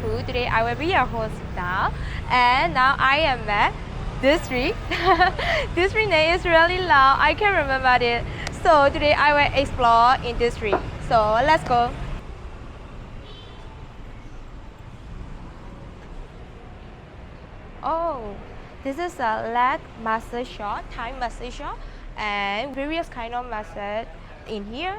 Phoo. Today I will be your host now, and now I am at this street. This street name is really long. I can't remember it. So today I will explore in this street. So let's go. Oh, this is a leg massage shop, Thai massage shop, and various kind of massage in here.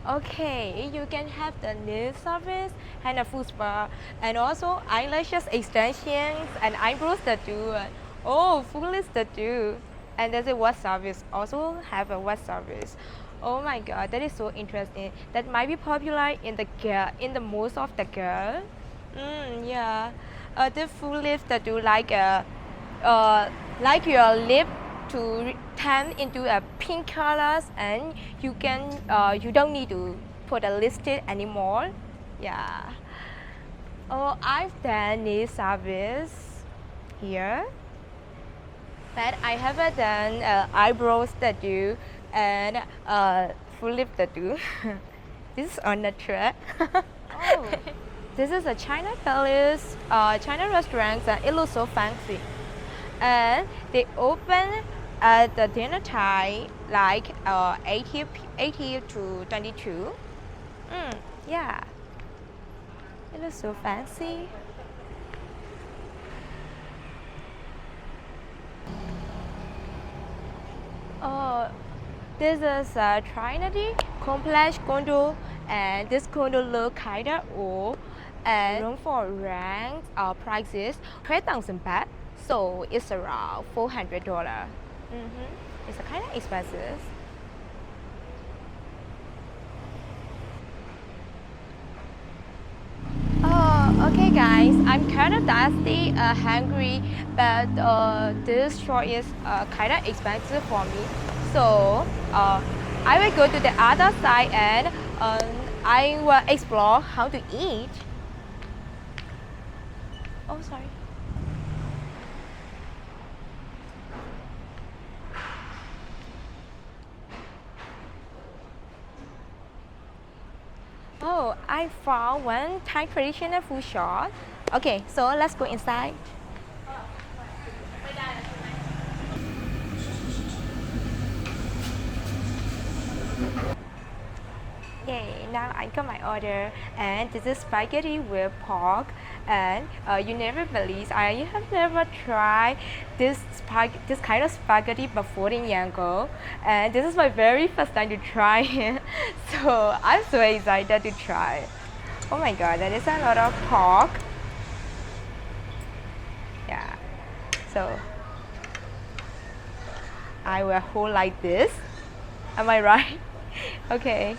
Okay, you can have the nail service and a foot spa, and also eyelashes extensions and eyebrows tattoo. Oh, full list tattoo, and there's a wash service. Also have a wash service. Oh my God, that is so interesting. That might be popular in the girl, in the most of the girl. Yeah, the full lift tattoo like your lip to tan into a pink colors, and you don't need to put a lipstick anymore. Yeah. Oh, I've done this service here, but I haven't done eyebrows tattoo and full lip tattoo. This is on the track. Oh. This is a China Palace, China restaurant, and it looks so fancy. And they open at the dinner time like 80 to 22. Yeah, it looks so fancy. Oh, this is a Trinity complex condo, and this condo look kinda old and room for rent prices 3,000 baht, so it's around $400. It's kind of expensive. Oh, okay, guys. I'm kind of thirsty, hungry, but this shop is kind of expensive for me. So I will go to the other side and I will explore how to eat. Oh, sorry. Oh, I found one Thai traditional food shop. Okay, so let's go inside. Yay, now I got my order, and this is spaghetti with pork, and you never believe I have never tried this kind of spaghetti before in Yangon, and this is my very first time to try it. So I'm so excited to try. Oh my God, that is a lot of pork. Yeah, so I will hold like this. Am I right? Okay.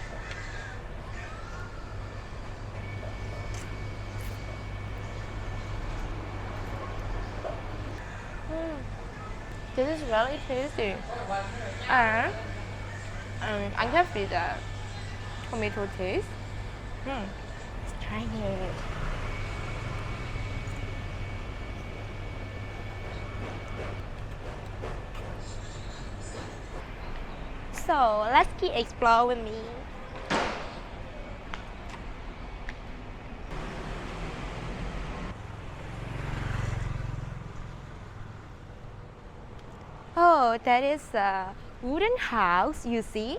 This is really tasty. And I can feel the tomato taste. Let's try it. So let's keep explore with me. Oh, that is a wooden house, you see.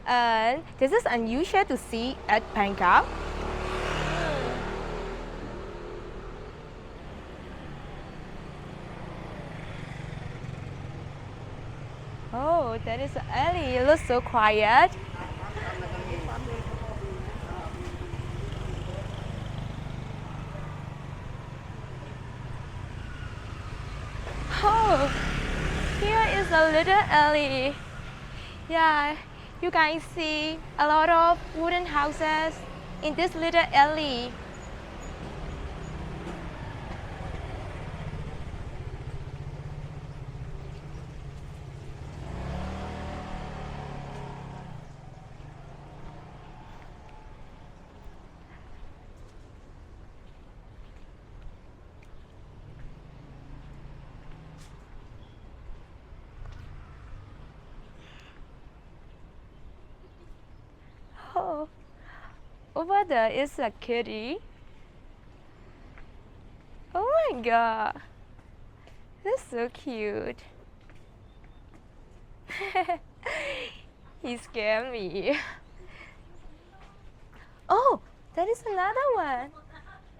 And this is unusual to see at Bangkok. Oh, that is an alley. It looks so quiet. Oh, here is a little alley. Yeah, you guys see a lot of wooden houses in this little alley. Oh, Over there is a kitty. Oh my god. That's so cute. He scared me. Oh, that is another one.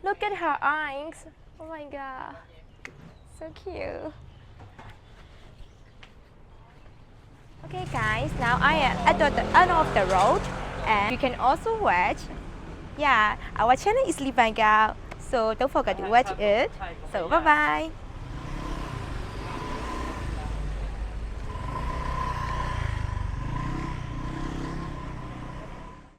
Look at her eyes. Oh my god. So cute. Okay guys, now I am at the end of the road and you can also watch. Yeah, our channel is Bangkok, so don't forget to watch it. So bye bye.